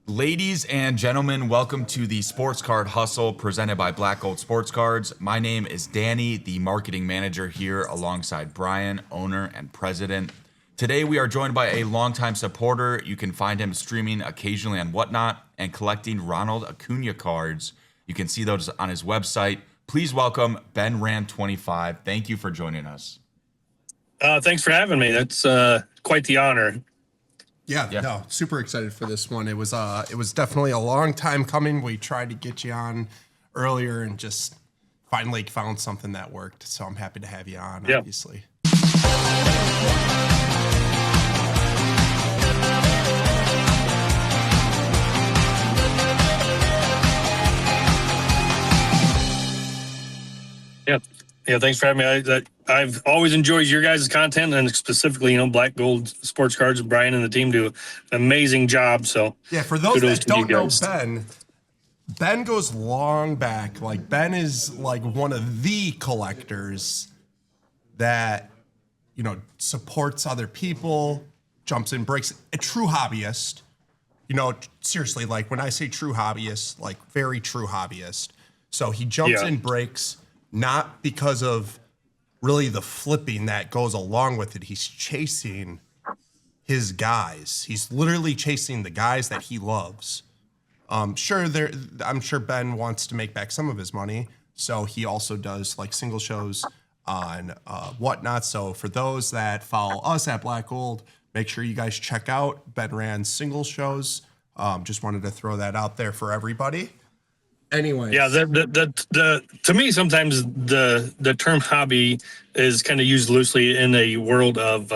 Ladies and gentlemen, welcome to the Sports Card Hustle presented by Black Gold Sports Cards. My name is Danny, the marketing manager here alongside Bryan, owner and president. Today we are joined by a longtime supporter. You can find him streaming occasionally on Whatnot and collecting Ronald Acuna cards. You can see those on his website. Please welcome Ben Rand 25. Thank you for joining us. Thanks for having me. That's quite the honor. Yeah, no, super excited for this one. It was definitely a long time coming. We tried to get you on earlier and just finally found something that worked. So I'm happy to have you on, obviously. Yeah. Thanks for having me. I've always enjoyed your guys' content, and specifically, Black Gold Sports Cards. Bryan and the team do an amazing job. So yeah, for those that don't know Ben goes long back. Like Ben is like one of the collectors that supports other people, jumps in, breaks. A true hobbyist. Seriously, like when I say true hobbyist, like very true hobbyist. So he jumps in, breaks. Not because of really the flipping that goes along with it. He's chasing his guys. He's literally chasing the guys that he loves. I'm sure Ben wants to make back some of his money. So he also does like single shows on Whatnot. So for those that follow us at Black Gold, make sure you guys check out Ben Rand's single shows. Just wanted to throw that out there for everybody. Anyways. Yeah, to me, sometimes the term hobby is kind of used loosely in a world of,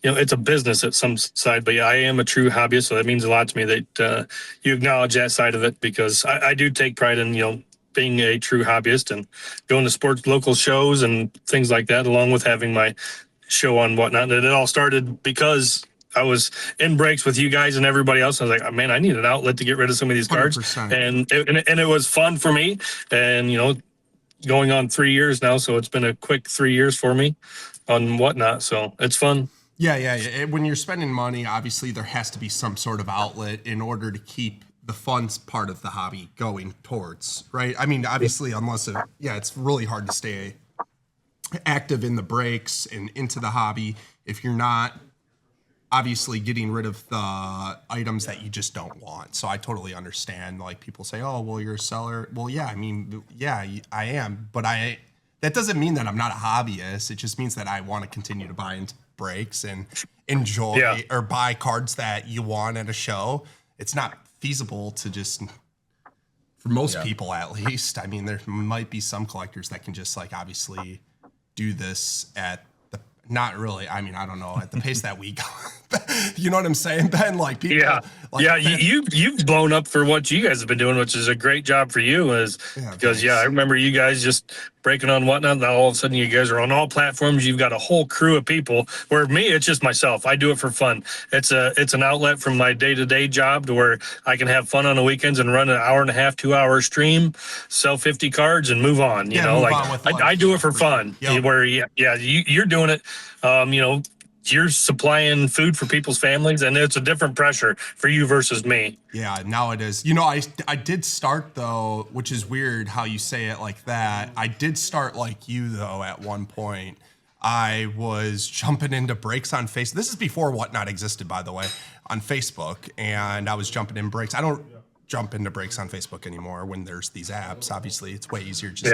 it's a business at some side. But yeah, I am a true hobbyist, so that means a lot to me that you acknowledge that side of it, because I do take pride in, being a true hobbyist and going to sports local shows and things like that, along with having my show on Whatnot. And it all started because I was in breaks with you guys and everybody else. I was like, man, I need an outlet to get rid of some of these cards. 100%. And it was fun for me. And, going on 3 years now. So it's been a quick 3 years for me on Whatnot. So it's fun. Yeah. When you're spending money, obviously there has to be some sort of outlet in order to keep the fun part of the hobby going towards, right? I mean, obviously, it's really hard to stay active in the breaks and into the hobby if you're not obviously getting rid of the items that you just don't want. So I totally understand. Like people say, oh, well, you're a seller. Well, yeah, I mean, yeah, I am. But that doesn't mean that I'm not a hobbyist. It just means that I want to continue to buy into breaks and enjoy or buy cards that you want at a show. It's not feasible to just, for most people at least. I mean, there might be some collectors that can just like obviously do this at not really. I mean, I don't know, at the pace that we go. You know what I'm saying, Ben? Like people. You've blown up for what you guys have been doing, which is a great job for you. Because I remember you guys just breaking on Whatnot. Now all of a sudden you guys are on all platforms. You've got a whole crew of people. Where me, it's just myself. I do it for fun. It's an outlet from my day-to-day job to where I can have fun on the weekends and run an hour and a half, 2 hour stream, sell 50 cards and move on. I do it for fun. Yep. Where you're doing it. You're supplying food for people's families, and it's a different pressure for you versus me. Yeah, now it is. I did start, though, which is weird how you say it like that. I did start like you, though, at one point. I was jumping into breaks on Facebook. This is before Whatnot existed, by the way, on Facebook. And I was jumping in breaks. I don't jump into breaks on Facebook anymore when there's these apps. Obviously, it's way easier. Just,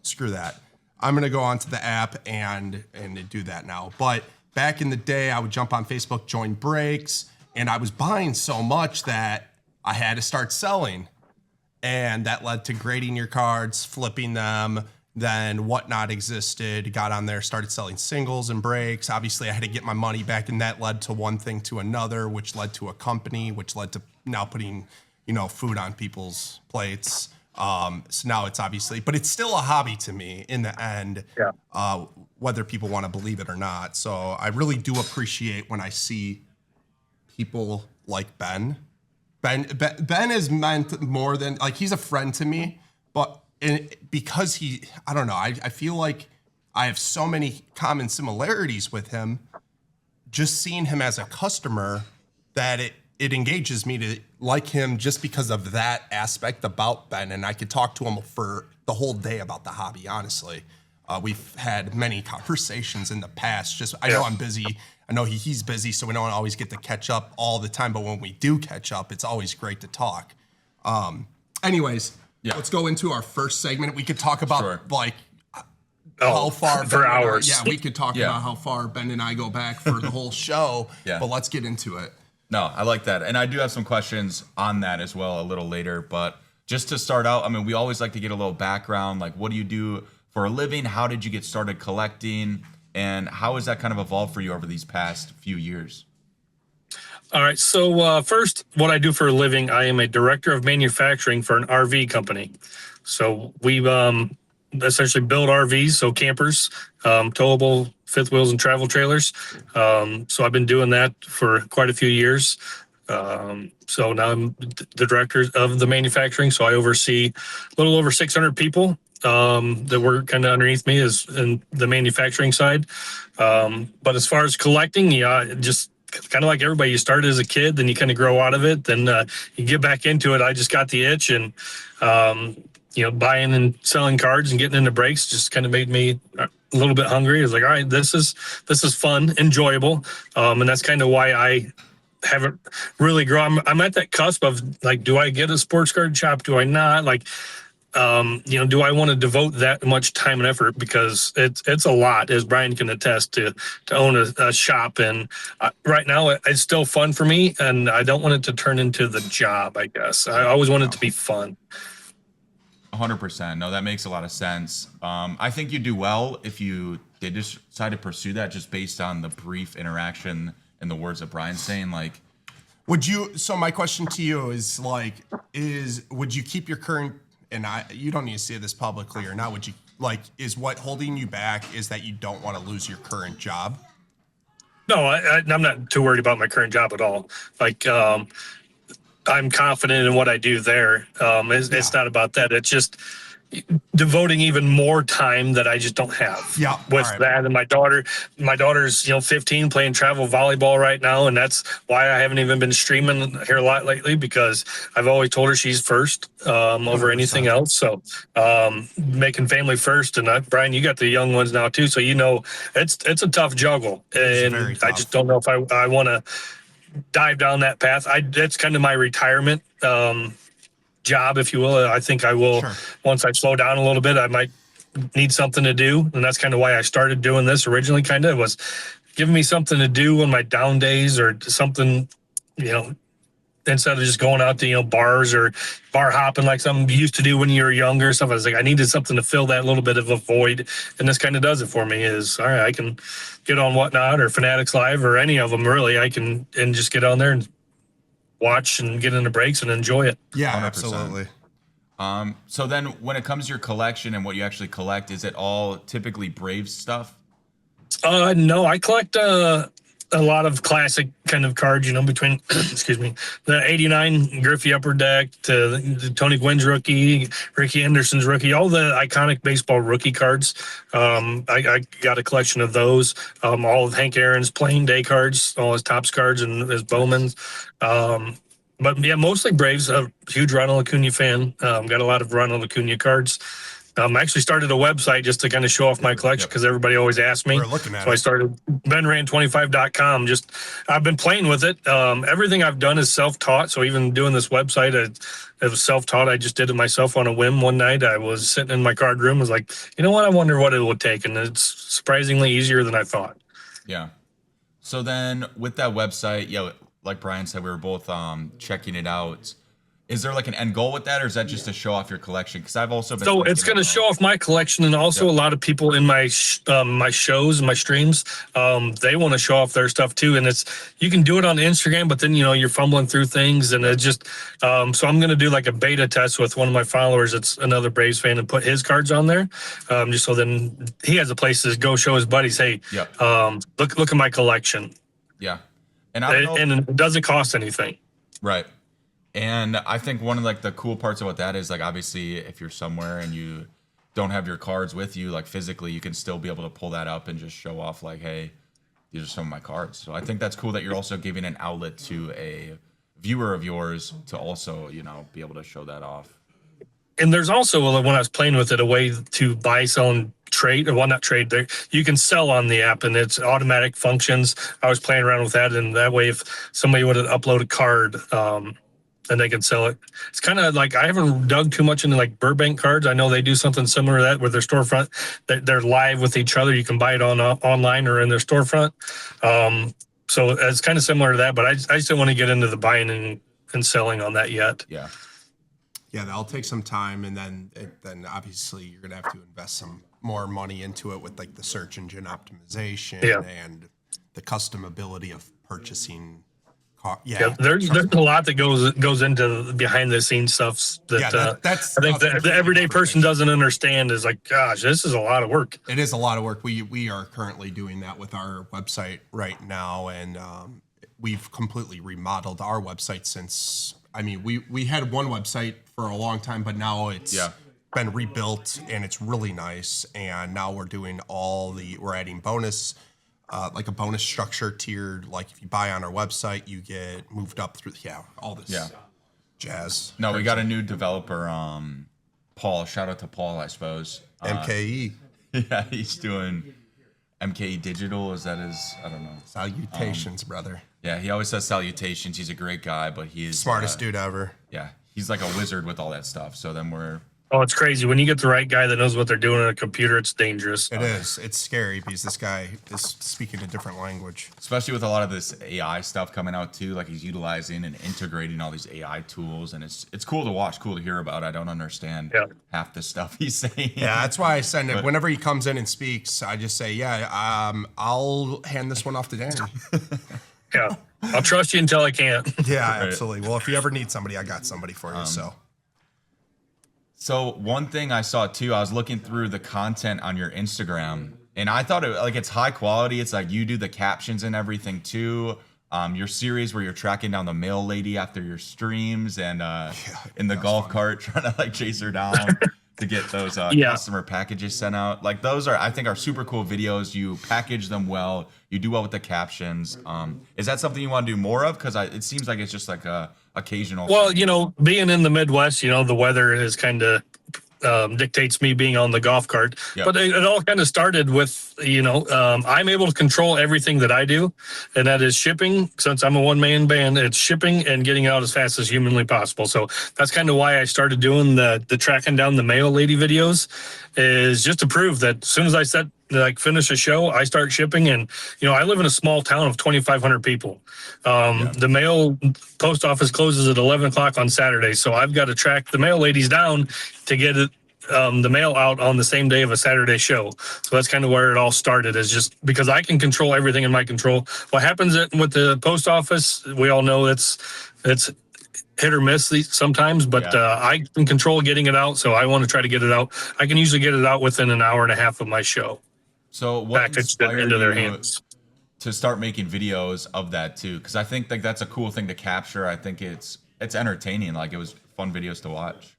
screw that. I'm going to go onto the app and do that now. But back in the day, I would jump on Facebook, join breaks, and I was buying so much that I had to start selling. And that led to grading your cards, flipping them. Then Whatnot existed, got on there, started selling singles and breaks. Obviously, I had to get my money back, and that led to one thing to another, which led to a company, which led to now putting, food on people's plates. So now it's obviously, but it's still a hobby to me in the end, whether people want to believe it or not. So I really do appreciate when I see people like Ben. Ben is meant more than, like, he's a friend to me, but because I don't know, I feel like I have so many common similarities with him, just seeing him as a customer, that it engages me to like him just because of that aspect about Ben. And I could talk to him for the whole day about the hobby, honestly. We've had many conversations in the past. I know I'm busy. I know he's busy, so we don't always get to catch up all the time. But when we do catch up, it's always great to talk. Anyways, let's go into our first segment. We could talk about how far for hours. We could talk about how far Ben and I go back for the whole show. But let's get into it. No, I like that. And I do have some questions on that as well a little later. But just to start out, I mean, we always like to get a little background. Like, what do you do for a living? How did you get started collecting? And how has that kind of evolved for you over these past few years? All right. So first, what I do for a living, I am a director of manufacturing for an RV company. So we essentially build RVs, so campers, towable fifth wheels and travel trailers. So I've been doing that for quite a few years. So now I'm the director of the manufacturing. So I oversee a little over 600 people that work kind of underneath me is in the manufacturing side. But as far as collecting, just kind of like everybody, you start as a kid, then you kind of grow out of it, then you get back into it. I just got the itch, and buying and selling cards and getting into breaks just kind of made me a little bit hungry. I was like, all right, this is fun, enjoyable, and that's kind of why I haven't really grown. I'm at that cusp of like, do I get a sports card shop? Do I not? Like, do I want to devote that much time and effort? Because it's a lot, as Bryan can attest to own a shop. And right now it's still fun for me, and I don't want it to turn into the job, I guess. I always want it to be fun. 100%. No, that makes a lot of sense. I think you do well if you did decide to pursue that, just based on the brief interaction and the words that Bryan's saying. Like, so my question to you is would you keep your current, and you don't need to say this publicly or not, would you, is what holding you back is that you don't want to lose your current job? No, I'm not too worried about my current job at all. I'm confident in what I do there. It's not about that. It's just devoting even more time that I just don't have with that. And my daughter's 15, playing travel volleyball right now, and that's why I haven't even been streaming here a lot lately, because I've always told her she's first over 100%. Anything else. So making family first. And Bryan, you got the young ones now too, so it's a tough juggle, and I just don't know if I want to dive down that path. That's kind of my retirement job, if you will. I think I will, once I slow down a little bit, I might need something to do. And that's kind of why I started doing this originally, kind of was giving me something to do on my down days, or something, instead of just going out to, bars or bar hopping like something you used to do when you were younger. Stuff. I was like, I needed something to fill that little bit of a void. And this kind of does it for me. Is all right, I can get on Whatnot or Fanatics Live or any of them, really. And just get on there and watch and get into breaks and enjoy it. Yeah, 100%. Absolutely. So then when it comes to your collection and what you actually collect, is it all typically Braves stuff? No, I collect a lot of classic kind of cards, between excuse me, the 89 Griffey Upper Deck to the Tony Gwynn's rookie, Ricky Anderson's rookie, all the iconic baseball rookie cards. I got a collection of those, all of Hank Aaron's playing day cards, all his Topps cards and his Bowman's. But yeah, mostly Braves. A huge Ronald Acuna fan. Got a lot of Ronald Acuna cards. I actually started a website just to kind of show off my collection, because everybody always asks me. I started benran25.com. I've been playing with it. Everything I've done is self-taught. So even doing this website, it was self-taught. I just did it myself on a whim one night. I was sitting in my card room. I was like, you know what? I wonder what it would take. And it's surprisingly easier than I thought. Yeah. So then with that website, like Bryan said, we were both checking it out. Is there like an end goal with that, or is that just to show off your collection? Because I've also been. So it's going to show off my collection, and also a lot of people in my my shows and my streams, they want to show off their stuff too. And you can do it on Instagram, but then you're fumbling through things, and it just. So I'm going to do like a beta test with one of my followers. It's another Braves fan, and put his cards on there, just so then he has a place to go show his buddies. Hey, look at my collection. Yeah, and it doesn't cost anything. Right. And I think one of the cool parts about that is obviously if you're somewhere and you don't have your cards with you, physically, you can still be able to pull that up and just show off hey, these are some of my cards. So I think that's cool that you're also giving an outlet to a viewer of yours to also, be able to show that off. And there's also, when I was playing with it, a way to buy, sell, and trade, or well, not trade. There, you can sell on the app, and it's automatic functions. I was playing around with that, and that way, if somebody would upload a card, and they can sell it. It's kind of like, I haven't dug too much into like Burbank cards. I know they do something similar to that with their storefront. They're live with each other. You can buy it online or in their storefront. So it's kind of similar to that, but I just don't want to get into the buying and selling on that yet. Yeah. Yeah, that'll take some time, and then obviously you're gonna have to invest some more money into it with like the search engine optimization and the customability of purchasing. There's a lot that goes into behind the scenes stuff that's I think the everyday person doesn't understand. Is like, gosh, this is a lot of work. It is a lot of work. We are currently doing that with our website right now, and we've completely remodeled our website since. I mean, we had one website for a long time, but now it's been rebuilt and it's really nice. And now we're doing we're adding bonus, like a bonus structure tiered. Like if you buy on our website, you get moved up through, all this jazz. No, we got a new developer, Paul. Shout out to Paul, I suppose. MKE. Yeah, he's doing MKE Digital. Is that his? I don't know. Salutations, brother. Yeah, he always says salutations. He's a great guy, but he's smartest dude ever. Yeah, he's like a wizard with all that stuff. So then Oh, it's crazy. When you get the right guy that knows what they're doing on a computer, it's dangerous. It is. It's scary because this guy is speaking a different language. Especially with a lot of this AI stuff coming out too. Like he's utilizing and integrating all these AI tools, and it's cool to watch, cool to hear about. I don't understand half the stuff he's saying. Yeah, that's why I send it. Whenever he comes in and speaks, I just say, I'll hand this one off to Danny. Yeah, I'll trust you until I can't. Yeah, absolutely. Well, if you ever need somebody, I got somebody for you. So one thing I saw too, I was looking through the content on your Instagram, and I thought it's high quality. It's like you do the captions and everything too. Your series where you're tracking down the mail lady after your streams and in the golf cart trying to like chase her down to get those customer packages sent out. Like those I think are super cool videos. You package them well. You do well with the captions. Is that something you want to do more of? Because it seems like it's just like a occasional. Well, being in the Midwest, the weather is kind of dictates me being on the golf cart. Yep. But it all kind of started with, I'm able to control everything that I do, and that is shipping. Since I'm a one-man band, it's shipping and getting out as fast as humanly possible. So that's kind of why I started doing the tracking down the mail lady videos, is just to prove that as soon as I finish a show, I start shipping. And, I live in a small town of 2,500 people. The mail post office closes at 11 o'clock on Saturday. So I've got to track the mail ladies down to get it, the mail out on the same day of a Saturday show. So that's kind of where it all started, is just because I can control everything in my control. What happens with the post office, we all know it's hit or miss sometimes, but I can control getting it out. So I want to try to get it out. I can usually get it out within an hour and a half of my show. So what packaged into their hands to start making videos of that too? Because I think that's a cool thing to capture. I think it's entertaining. Like it was fun videos to watch.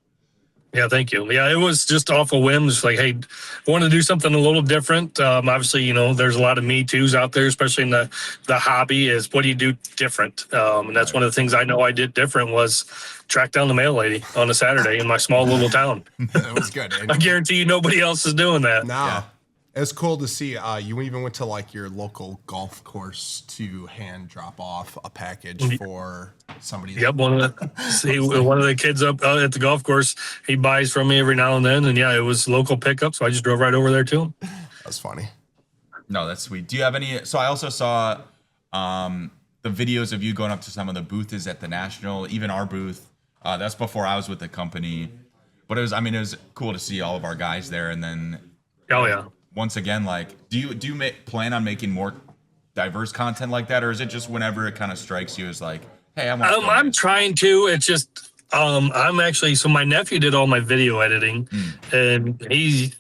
Yeah, thank you. Yeah, it was just off of whims. Like, hey, I want to do something a little different. Obviously, there's a lot of Me Too's out there, especially in the hobby. Is what do you do different? And that's one of the things I know I did different was track down the mail lady on a Saturday in my small little town. That was good. I guarantee you nobody else is doing that. No. Yeah. It's cool to see. You even went to like your local golf course to hand drop off a package for somebody. Yep, one of the kids up at the golf course, he buys from me every now and then, and it was local pickup, so I just drove right over there to him. That's funny. No, that's sweet. Do you have any? So I also saw the videos of you going up to some of the booths at the National, even our booth. That's before I was with the company, but it was cool to see all of our guys there, and then. Oh yeah. Once again, like, do you plan on making more diverse content like that, or is it just whenever it kind of strikes you as like, hey, I'm trying to. It's just I'm actually, so my nephew did all my video editing, and he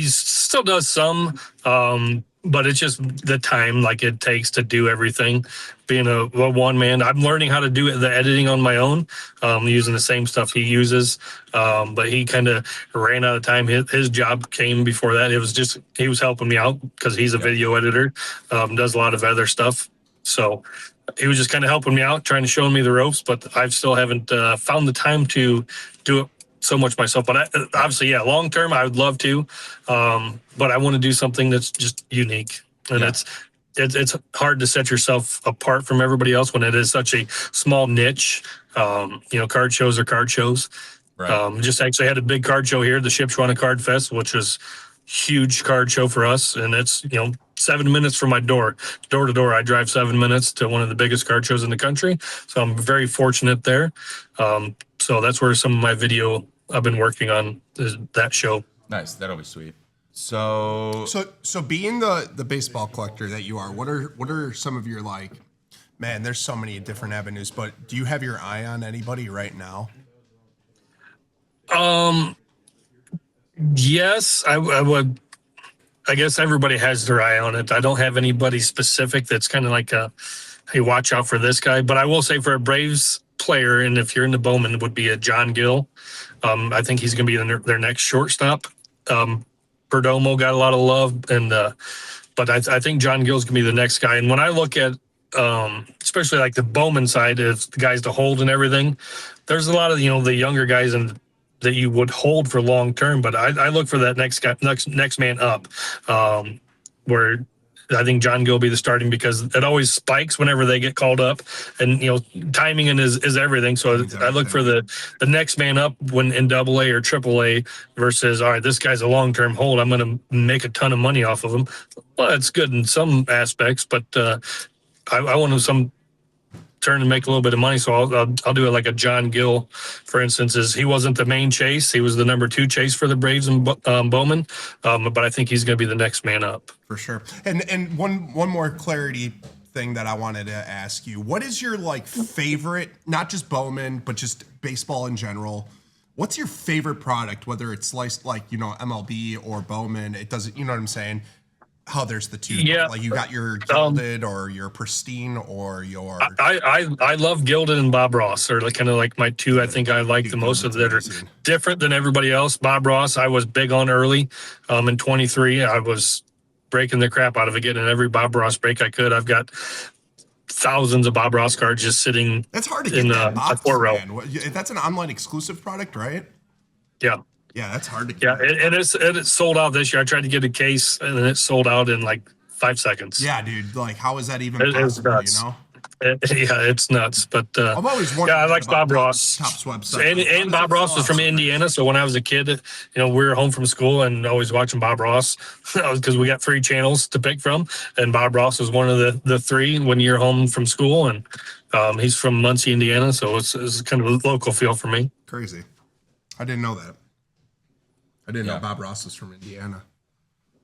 still does some, but it's just the time like it takes to do everything. Being a one man, I'm learning how to do the editing on my own, using the same stuff he uses. But he kind of ran out of time. His job came before that. It was just, he was helping me out because he's a video editor, does a lot of other stuff. So he was just kind of helping me out, trying to show me the ropes, but I still haven't found the time to do it so much myself. But obviously, yeah, long term, I would love to, but I want to do something that's just unique, and it's hard to set yourself apart from everybody else when it is such a small niche. Card shows are card shows. Right. Just actually had a big card show here, the Shipshewana Card Fest, which was huge card show for us, and it's 7 minutes from my door to door. I drive 7 minutes to one of the biggest card shows in the country, so I'm very fortunate there. So that's where some of my video I've been working on is that show. Nice. That'll be sweet. So being the baseball collector that you are, what are some of your man, there's so many different avenues, but do you have your eye on anybody right now? Yes, I would. I guess everybody has their eye on it. I don't have anybody specific that's kind of like hey, watch out for this guy. But I will say for a Braves player, and if you're into Bowman, it would be a John Gill. I think he's going to be their next shortstop. Perdomo got a lot of love, but I think John Gill's going to be the next guy. And when I look at especially like the Bowman side, of the guys to hold and everything, there's a lot of the younger guys that you would hold for long term, but I look for that next guy, next man up, where I think John Gill will be the starting, because it always spikes whenever they get called up, and timing is everything. So exactly. I look for the next man up when in AA or AAA versus, all right, this guy's a long term hold, I'm going to make a ton of money off of him. Well, it's good in some aspects, but I want to turn and make a little bit of money. So I'll do it like a John Gill, for instance. He wasn't the main chase. He was the number 2 chase for the Braves and Bowman. But I think he's going to be the next man up. For sure. And one more clarity thing that I wanted to ask you. What is your favorite, not just Bowman, but just baseball in general? What's your favorite product, whether it's sliced MLB or Bowman? It doesn't, you know what I'm saying? How there's the two, you got your gilded or your pristine or your. I love gilded and Bob Ross are kind of like my two. I think I like the most of that are different than everybody else. Bob Ross, I was big on early. In 23, I was breaking the crap out of it, getting every Bob Ross break I could. I've got thousands of Bob Ross cards just sitting. That's hard to get in that box, man. That's an online exclusive product, right? Yeah. Yeah, that's hard to get. Yeah, and it's sold out this year. I tried to get a case, and it sold out in 5 seconds. Yeah, dude. How is that even possible, It's nuts. But I've always wondered. I like Bob Ross. Topps website. And Bob Ross was from Indiana, so when I was a kid, we were home from school and always watching Bob Ross because we got 3 channels to pick from, and Bob Ross was one of the 3 when you're home from school, and he's from Muncie, Indiana, so it's kind of a local feel for me. Crazy. I didn't know that. I didn't know Bob Ross was from Indiana.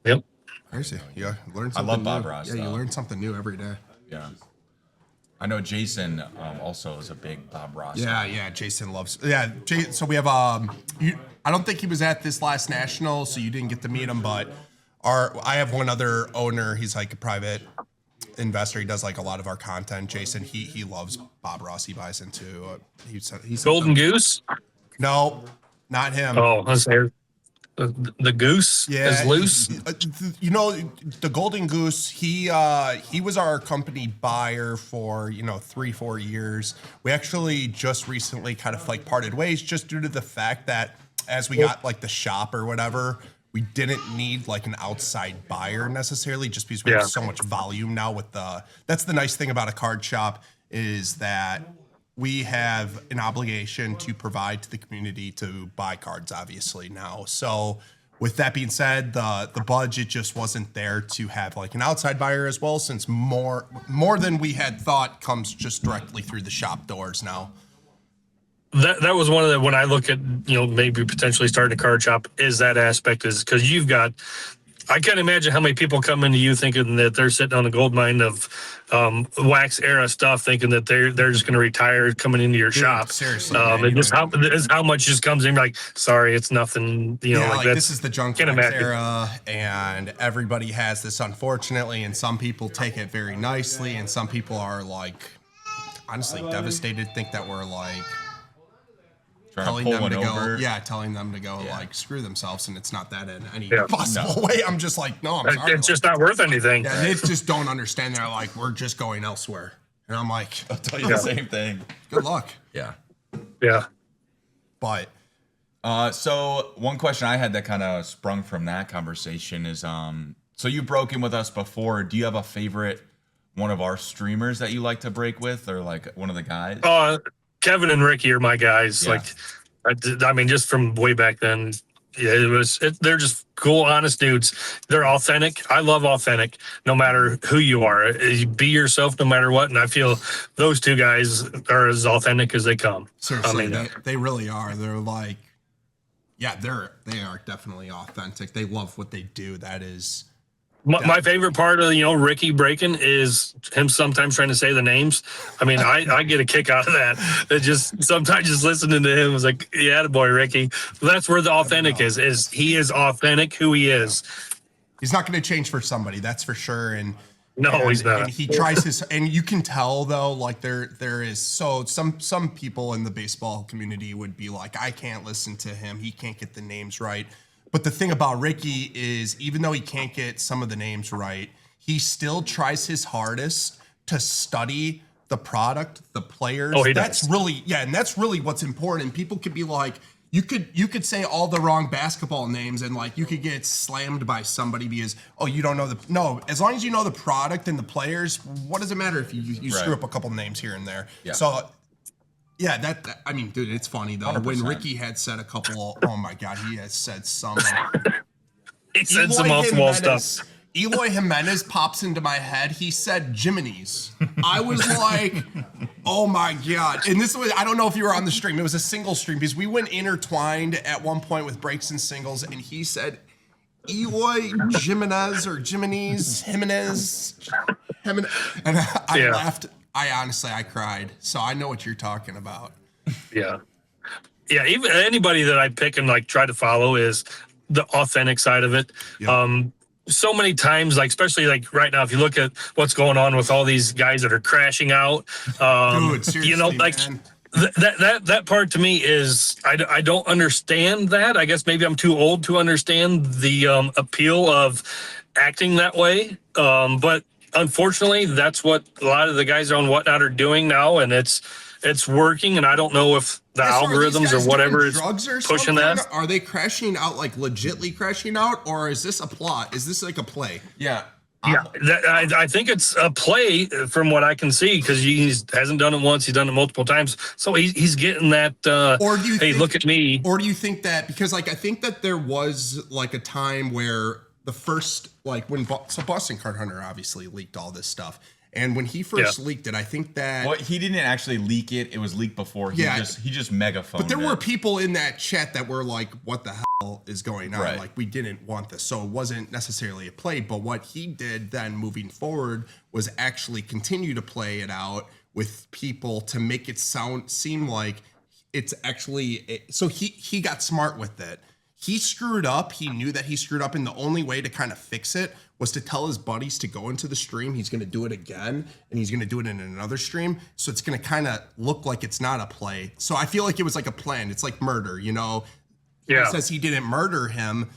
Yep. Crazy. Yeah, learn something. I love new. Bob Ross. Yeah, you learn something new every day. Yeah. I know Jason also is a big Bob Ross. Yeah, Jason loves. Yeah, so we have I don't think he was at this last national, so you didn't get to meet him. But I have one other owner. He's like a private investor. He does a lot of our content. Jason, he loves Bob Ross. He buys into. He's Golden Goose. No, not him. Oh, I was there. The goose is loose. The Golden Goose, he was our company buyer for 3-4 years. We actually just recently kind of parted ways, just due to the fact that as we got the shop or whatever, we didn't need an outside buyer necessarily, just because we have so much volume now with that's the nice thing about a card shop, is that we have an obligation to provide to the community to buy cards, obviously, now. So with that being said, the budget just wasn't there to have an outside buyer as well, since more than we had thought comes just directly through the shop doors now. That was one of the, when I look at, maybe potentially starting a card shop, is that aspect, is because I can't imagine how many people come into you thinking that they're sitting on a gold mine of wax era stuff, thinking that they're just going to retire coming into your shop. Seriously, how much just comes in, sorry, it's nothing. This is the junk wax era, and everybody has this, unfortunately, and some people take it very nicely, and some people are honestly devastated, think that we're telling them to go, telling them to go screw themselves, and it's not that in any possible way. I'm just no, I'm sorry. It's just not worth anything. Yeah, they just don't understand. They're we're just going elsewhere. And I'm like, I'll tell you the same thing. good luck. Yeah. Yeah. But So one question I had that kind of sprung from that conversation is, so you've broken with us before. Do you have a favorite one of our streamers that you like to break with, or like one of the guys? Kevin and Ricky are my guys. Yeah. Like, I mean, just from way back then. Yeah, they're just cool, honest dudes. They're authentic. I love authentic, no matter who you are. Be yourself no matter what. And I feel those two guys are as authentic as they come. seriously, I mean, they really are. They're like, yeah, they are definitely authentic. They love what they do. That is. my favorite part of, Ricky breaking is him sometimes trying to say the names. I mean, I get a kick out of that. It just sometimes just listening to him was like, yeah, boy, Ricky. That's where the authentic is he is authentic who he is. He's not going to change for somebody, that's for sure. And He's not. And he tries his, and you can tell though, like there is some people in the baseball community would be like, I can't listen to him. He can't get the names right. But the thing about Ricky is, even though he can't get some of the names right, he still tries his hardest to study the product, the players. Oh, he that's does. really, yeah, and that's really what's important. People could be like, you could say all the wrong basketball names and like you could get slammed by somebody because, oh, you don't know no, as long as you know the product and the players, what does it matter if you screw up a couple names here and there? Yeah. So yeah, that I mean, dude, it's funny though. 100%. When Ricky had said a couple, oh my God, he has said some. He said some Eloy off-the-wall Jimenez- stuff. Eloy Jimenez pops into my head. He said Jiminy's. I was like, oh my God. And this was, I don't know if you were on the stream. It was a single stream because we went intertwined at one point with breaks and singles. And he said Eloy Jimenez or Jimenez. And I laughed. I cried. So I know what you're talking about. Yeah. Yeah. Even anybody that I pick and like try to follow is the authentic side of it. Yeah. So many times, like, especially like right now, if you look at what's going on with all these guys that are crashing out, Dude, seriously, like man. that part to me is, I don't understand that. I guess maybe I'm too old to understand the appeal of acting that way. But unfortunately, that's what a lot of the guys on Whatnot are doing now, and it's working. And I don't know if the Yeah, so are these algorithms guys or whatever doing is drugs or pushing something? that. Are they crashing out, like legitly crashing out, or is this a plot? Is this like a play? Yeah. Yeah, I think it's a play from what I can see, because he hasn't done it once; he's done it multiple times. So he's getting that. Or do you hey, think, look at me. Or do you think that because like I think that there was like a time where the first like when so Boston Card Hunter obviously leaked all this stuff, and when he first leaked it, I think that Well, he didn't actually leak it. It was leaked before. He just megaphoned. But there it. were people in that chat that were like, what the hell is going on? Right. Like, we didn't want this. So it wasn't necessarily a play. But what he did then moving forward was actually continue to play it out with people to make it seem like it's actually. So he got smart with it. He screwed up. He knew that he screwed up. And the only way to kind of fix it was to tell his buddies to go into the stream. He's going to do it again, and he's going to do it in another stream. So it's going to kind of look like it's not a play. So I feel like it was like a plan. It's like murder, you know? Yeah. He says he didn't murder him,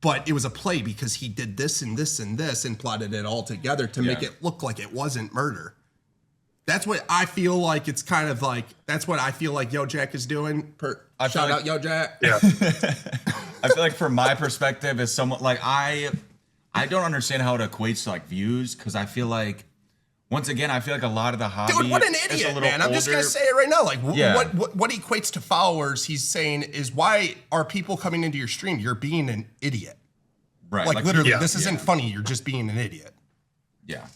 but it was a play because he did this and this and this and plotted it all together to make it look like it wasn't murder. That's what I feel like. It's kind of like, that's what I feel like Yo Jack is doing. Shout out Yo Jack. Yeah. I feel like from my perspective as someone like I don't understand how it equates to like views, because I feel like once again I feel like a lot of the hobby. Dude, what an is a idiot, little man! I'm just gonna older. say it right now. Like, Yeah. what equates to followers? He's saying is why are people coming into your stream? You're being an idiot. Right. Like literally, Yeah. this isn't funny. You're just being an idiot. Yeah.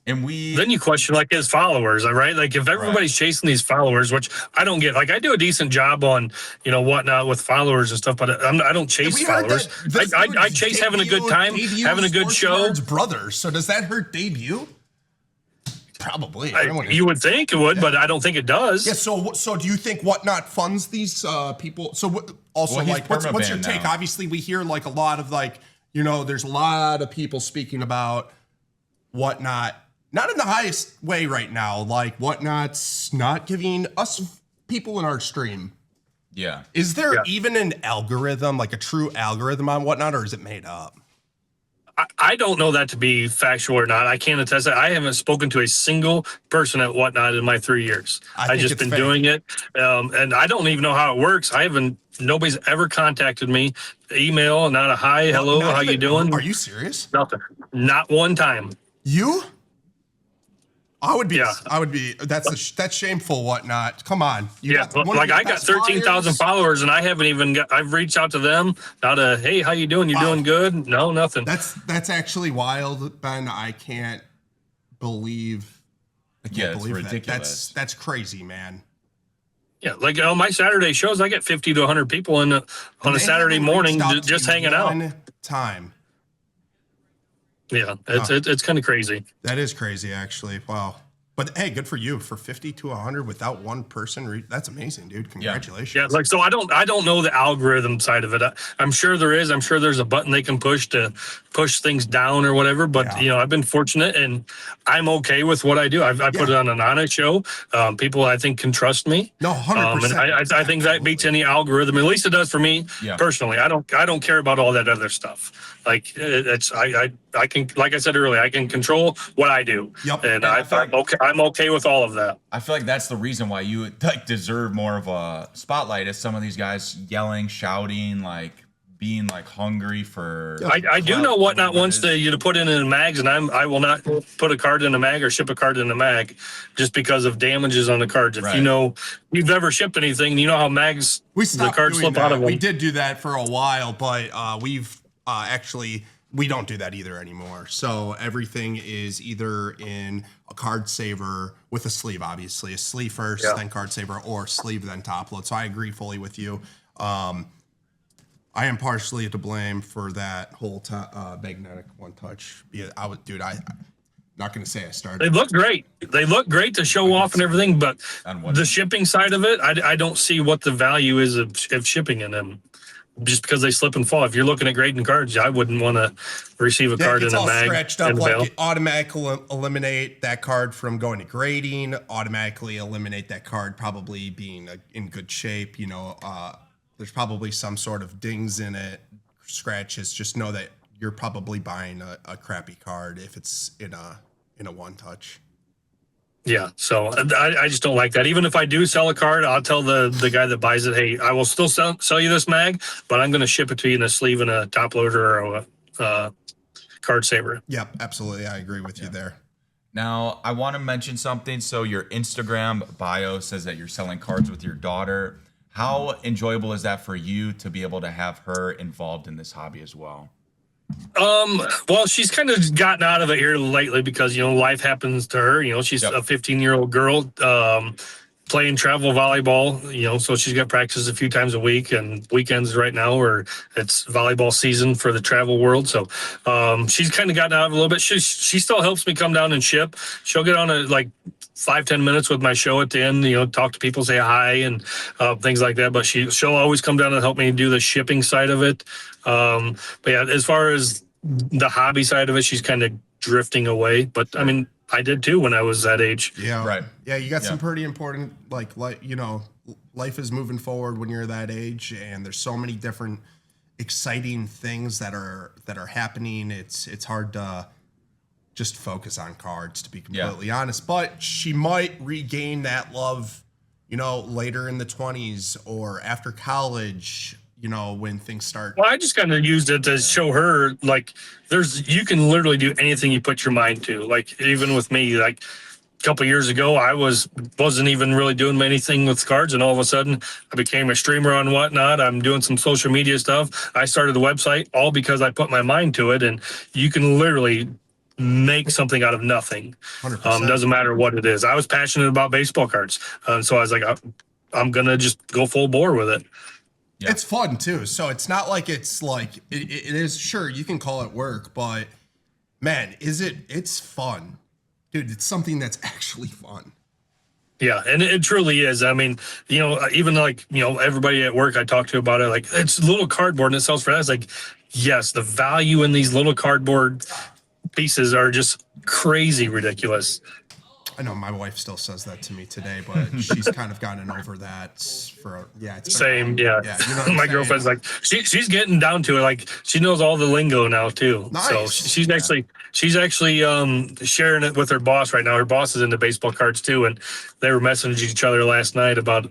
And we Then you question like his followers, right? Like if everybody's chasing these followers, which I don't get. Like I do a decent job on Whatnot with followers and stuff, but I don't chase We heard followers. that this I dude's chase having a good time, debut having a good Sports show. Cards brother. So does that hurt debut? Probably. You would think it would, but I don't think it does. Yeah. So do you think Whatnot funds these people? So also Well, he's like, what's your permabanned take? now. Obviously, we hear like a lot of like, there's a lot of people speaking about Whatnot, not in the highest way right now. Like Whatnot's not giving us people in our stream. yeah. Is there even an algorithm, like a true algorithm on Whatnot, or is it made up? I don't know that to be factual or not. I can't attest that. I haven't spoken to a single person at Whatnot in my 3 years. I I just think been it's fake. doing it, and I don't even know how it works. Nobody's ever contacted me, email, not a hi, Well, hello, not how you even- doing? Are you serious? Nothing. Not one time. You? I would be. Yeah. That's shameful. Whatnot? Come on. You Yeah, got one of like your I got best 13,000 flyers. followers, and I haven't even got. I've reached out to them. Not a hey, how you doing? You Wow. doing good? No, nothing. That's actually wild, Ben. I can't believe. Yeah, it's believe ridiculous. That's crazy, man. Yeah, like on my Saturday shows, I get 50 to 100 people on And a they Saturday haven't morning reached out to just you hanging out. one time. Yeah, it's kind of crazy. That is crazy, actually. Wow. But hey, good for you for 50 to 100 without one person. That's amazing, dude. Congratulations. Yeah, like so I don't know the algorithm side of it. I'm sure there is. I'm sure there's a button they can push to push things down or whatever. But Yeah. you know, I've been fortunate and I'm okay with what I do. I put it on an honest show. People I think can trust me. No, 100%. And I think that beats any algorithm. At least it does for me personally. I don't care about all that other stuff. Like I can, like I said earlier, I can control what I do. Yep. And I feel like- I'm okay with all of that. I feel like that's the reason why you like deserve more of a spotlight, as some of these guys yelling, shouting, like being like hungry for. I do know Whatnot whatever it wants is. you to put it in mags, and I will not put a card in a mag or ship a card in a mag just because of damages on the cards. If Right. you know you've ever shipped anything, you know how mags We the stopped cards doing slip out that. of them. We did do that for a while, but we've actually we don't do that either anymore. So everything is either in a card saver with a sleeve, obviously a sleeve first, then card saver, or sleeve then top load. So I agree fully with you. I am partially to blame for that whole magnetic one touch. Yeah, I'm not going to say I started. They look great. They look great to show off and everything, but On one- the shipping side of it, I don't see what the value is of shipping in them. Just because they slip and fall. If you're looking at grading cards, I wouldn't want to receive a Yeah, card it gets in a all mag. stretched in up, the like mail. it automatically eliminate that card from going to grading, automatically eliminate that card probably being in good shape. You know, there's probably some sort of dings in it, scratches. Just know that you're probably buying a crappy card if it's in a one touch. Yeah, so I just don't like that. Even if I do sell a card, I'll tell the guy that buys it, hey, I will still sell you this mag, but I'm going to ship it to you in a sleeve and a top loader or a card saver. Yep, absolutely. I agree with you there. Now, I want to mention something. So your Instagram bio says that you're selling cards with your daughter. How enjoyable is that for you to be able to have her involved in this hobby as well? Well, she's kind of gotten out of it here lately because, you know, life happens to her. You know, she's a 15-year-old girl, playing travel volleyball, you know, so she's got practice a few times a week and weekends right now, or it's volleyball season for the travel world. So, she's kind of gotten out of it a little bit. She still helps me come down and ship. She'll get on like 5-10 minutes with my show at the end, you know, talk to people, say hi and things like that. But she'll always come down and help me do the shipping side of it. But yeah, as far as the hobby side of it, she's kind of drifting away. But I mean, I did too when I was that age. Yeah. Right. Yeah, you got some pretty important, like, you know, life is moving forward when you're that age, and there's so many different exciting things that are happening. It's hard to just focus on cards, to be completely honest. But she might regain that love, you know, later in the 20s or after college, you know, when things start. Well, I just kind of used it to show her, like, you can literally do anything you put your mind to. Like, even with me, like a couple years ago, I wasn't even really doing anything with cards, and all of a sudden I became a streamer on Whatnot. I'm doing some social media stuff. I started the website all because I put my mind to it, and you can literally make something out of nothing. 100%. Doesn't matter what it is. I was passionate about baseball cards, so I was like, I'm gonna just go full bore with it. Yeah. It's fun too. So it's not like it's like it is. Sure, you can call it work, but man, it's fun, dude. It's something that's actually fun. Yeah, and it truly is. I mean, you know, even like, you know, everybody at work I talk to about it, like, it's little cardboard and it sells for that. It's like, yes, the value in these little cardboard pieces are just crazy ridiculous. I know my wife still says that to me today, but she's kind of gotten over that it's Same, yeah. you know what I'm My saying? girlfriend's like she's getting down to it. Like she knows all the lingo now too. Nice. So she's actually sharing it with her boss right now. Her boss is into baseball cards too, and they were messaging each other last night about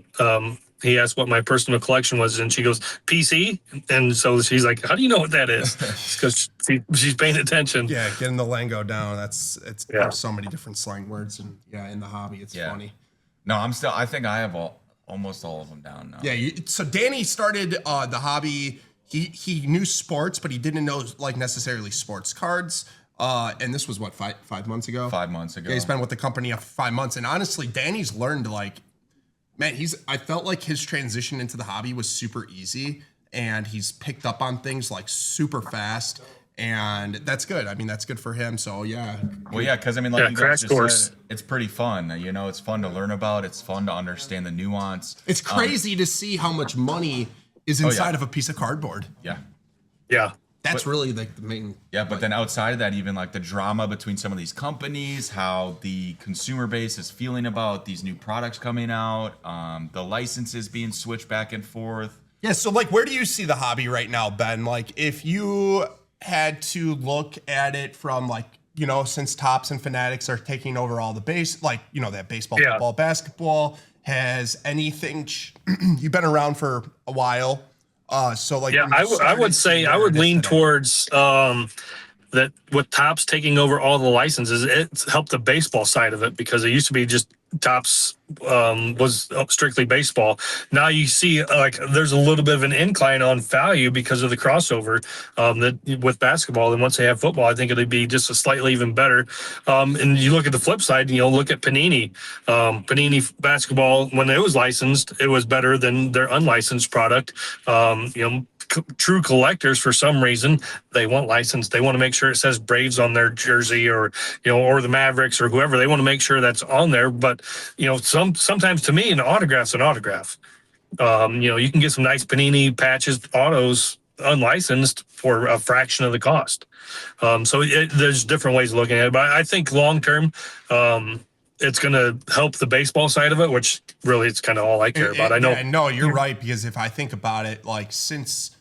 he asked what my personal collection was, and she goes PC, and so she's like, "How do you know what that is?" Because she's paying attention. Yeah, getting the lingo down. There's so many different slang words, and in the hobby, it's funny. No, I think I have almost all of them down now. Yeah. So Danny started the hobby. He knew sports, but he didn't know like necessarily sports cards. And this was what 5 months ago. 5 months ago. Yeah, he's been with the company for 5 months, and honestly, Danny's learned like, man, I felt like his transition into the hobby was super easy, and he's picked up on things like super fast. And that's good. I mean, that's good for him. So yeah. Well, yeah, because I mean, like you guys crash just course. said, it's pretty fun. You know, it's fun to learn about. It's fun to understand the nuance. It's crazy to see how much money is inside of a piece of cardboard. Yeah. Yeah. That's really like the main. Yeah, but then outside of that, even like the drama between some of these companies, how the consumer base is feeling about these new products coming out, the licenses being switched back and forth. Yeah. So like, where do you see the hobby right now, Ben? Like, if you had to look at it from like, since Topps and Fanatics are taking over all the base, like, that baseball, football, basketball, has anything, you've been around for a while. So like, I would say I would lean towards that with Topps taking over all the licenses, it's helped the baseball side of it, because it used to be just Topps was strictly baseball. Now you see like there's a little bit of an incline on value because of the crossover that with basketball. And once they have football, I think it'll be just a slightly even better. And you look at the flip side, look at Panini. Panini basketball, when it was licensed, it was better than their unlicensed product. True collectors, for some reason, they want licensed. They want to make sure it says Braves on their jersey, or the Mavericks or whoever. They want to make sure that's on there. But sometimes to me, an autograph's an autograph. You can get some nice Panini patches, autos, unlicensed for a fraction of the cost. So there's different ways of looking at it. But I think long term, it's going to help the baseball side of it, which really it's kind of all I care about. I know. Yeah, no, you're right, because if I think about it, like since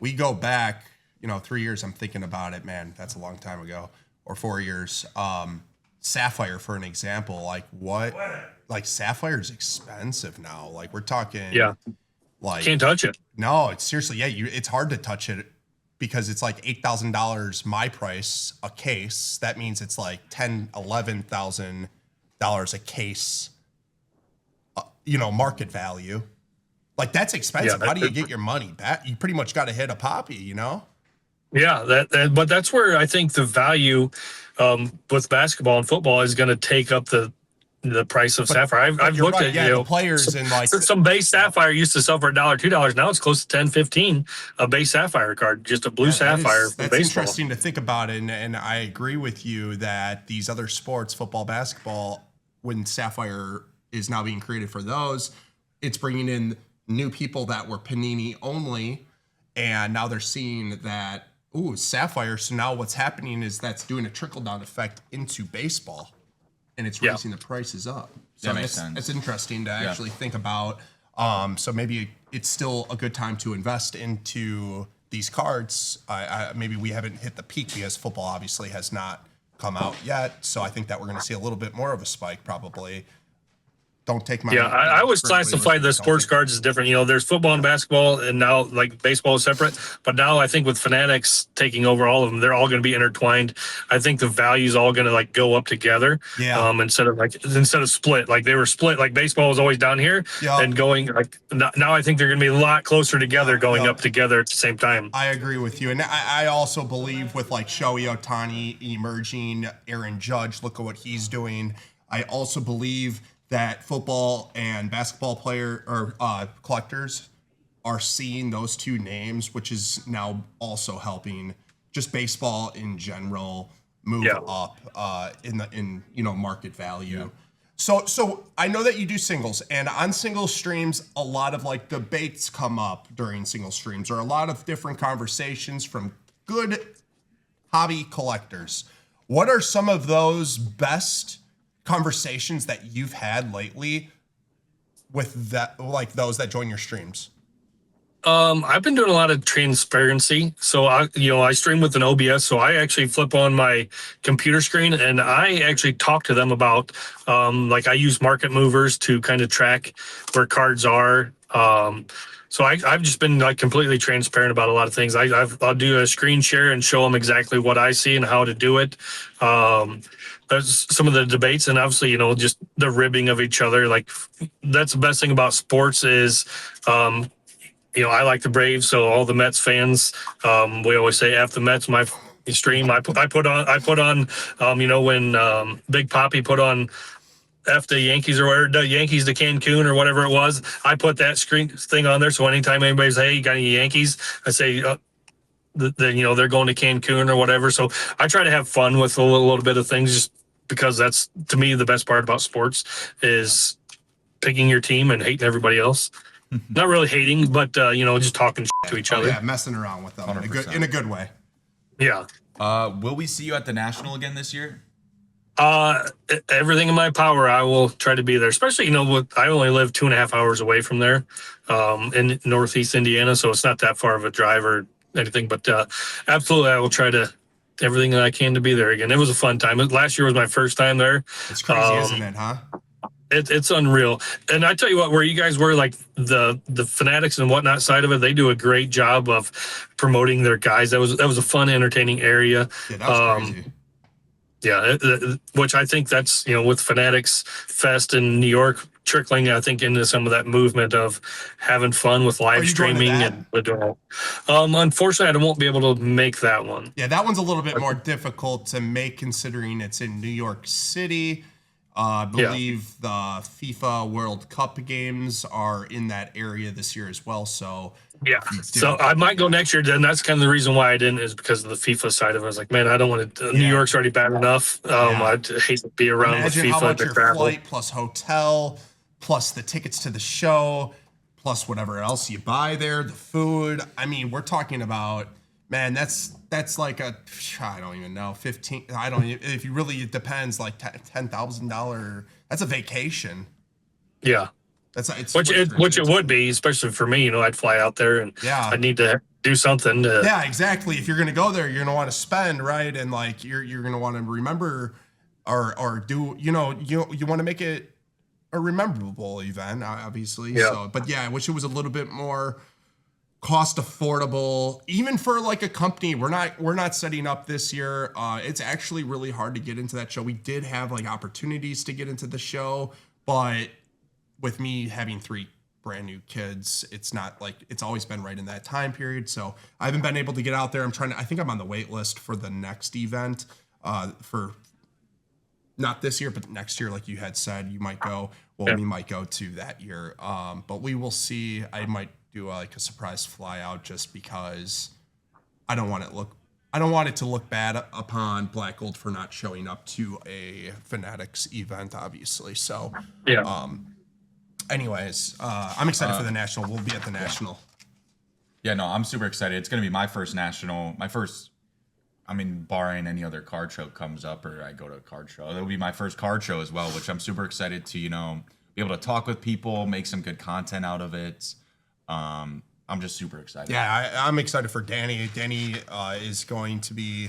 we go back, 3 years, I'm thinking about it, man, that's a long time ago, or 4 years. Sapphire, for an example, like Sapphire's expensive now. Like we're talking, like can't touch it. No, it's seriously, it's hard to touch it, because it's like $8,000 my price a case. That means it's like $11,000 a case, market value. Like that's expensive. How do you get your money back? You pretty much got to hit a poppy, Yeah, but that's where I think the value with basketball and football is going to take up the price of Sapphire. I've looked at the players, and like some base Sapphire used to sell for $1, $2. Now it's close to 10, 15 a base Sapphire card, just a blue Sapphire. That's baseball. Interesting to think about it, and I agree with you that these other sports, football, basketball, when Sapphire is now being created for those, it's bringing in new people that were Panini only, and now they're seeing that Sapphire. So now what's happening is that's doing a trickle down effect into baseball. And it's raising the prices up. So that makes sense. It's interesting to actually think about. So maybe it's still a good time to invest into these cards. Maybe we haven't hit the peak, because football obviously has not come out yet. So I think that we're going to see a little bit more of a spike probably. Don't take my I always classify the sports cards as different. There's football and basketball, and now like baseball is separate. But now I think with Fanatics taking over all of them, they're all going to be intertwined. I think the value is all going to like go up together. Yeah. Instead of split, like they were split. Like baseball was always down here and going like now. I think they're going to be a lot closer together, going up together at the same time. I agree with you, and I also believe with like Shohei Ohtani emerging, Aaron Judge, look at what he's doing. I also believe that football and basketball collectors are seeing those two names, which is now also helping just baseball in general move up in market value. Yeah. So I know that you do singles, and on single streams, a lot of like debates come up during single streams, or a lot of different conversations from good hobby collectors. What are some of those best conversations that you've had lately with that, like those that join your streams? I've been doing a lot of transparency. So I stream with an OBS. So I actually flip on my computer screen and I actually talk to them about, like I use market movers to kind of track where cards are. So I've just been like completely transparent about a lot of things. I'll do a screen share and show them exactly what I see and how to do it. There's some of the debates and obviously, just the ribbing of each other. Like that's the best thing about sports is, I like the Braves, so all the Mets fans, we always say F the Mets. My stream, I put on, when Big Papi put on F the Yankees or whatever, the Yankees to Cancun or whatever it was. I put that screen thing on there, so anytime anybody says, "Hey, you got any Yankees?" I say, they're going to Cancun or whatever. So I try to have fun with a little bit of things, just because that's to me the best part about sports is picking your team and hating everybody else. Not really hating, but just talking to each other. Yeah, messing around with them in a good way. Yeah. Will we see you at the National again this year? Everything in my power, I will try to be there. Especially, I only live 2.5 hours away from there, in Northeast Indiana, so it's not that far of a drive or anything. But absolutely, I will try to everything that I can to be there again. It was a fun time. Last year was my first time there. It's crazy, isn't it? Huh? It's unreal. And I tell you what, where you guys were, like the Fanatics and whatnot side of it, they do a great job of promoting their guys. That was a fun, entertaining area. Yeah, that was crazy. Yeah, which I think that's, with Fanatics Fest in New York trickling, I think, into some of that movement of having fun with live streaming and unfortunately, I won't be able to make that one. Yeah, that one's a little bit more difficult to make considering it's in New York City. I believe the FIFA World Cup games are in that area this year as well. So yeah, so I might go next year. Then that's kind of the reason why I didn't, is because of the FIFA side of it. I was like, man, I don't want to. New York's already bad enough. I'd hate to be around with FIFA. How much your flight plus hotel plus the tickets to the show plus whatever else you buy there, the food. I mean, we're talking about. Man, that's like I don't even know, 15. I don't even, if you really, it depends, like $10,000. That's a vacation. Yeah. Which it would be, especially for me. I'd fly out there and I'd need to do something. Yeah, exactly. If you're going to go there, you're going to want to spend, right? And like, you're going to want to remember or do, you want to make it a rememberable event, obviously. Yeah. So, but yeah, I wish it was a little bit more cost affordable, even for like a company. We're not setting up this year. It's actually really hard to get into that show. We did have like opportunities to get into the show, but with me having 3 brand new kids, it's not like it's always been right in that time period. So I haven't been able to get out there. I think I'm on the wait list for the next event, for not this year, but next year. Like you had said, you might go. Well, we might go to that year. But we will see. I might do like a surprise fly out just because I don't want it to look bad upon Black Gold for not showing up to a Fanatics event, obviously. So, anyways, I'm excited for the National. We'll be at the National. Yeah, no, I'm super excited. It's going to be my first National, barring any other card show comes up or I go to a card show. It'll be my first card show as well, which I'm super excited to, be able to talk with people, make some good content out of it. I'm just super excited. Yeah, I'm excited for Danny. Danny is going to be.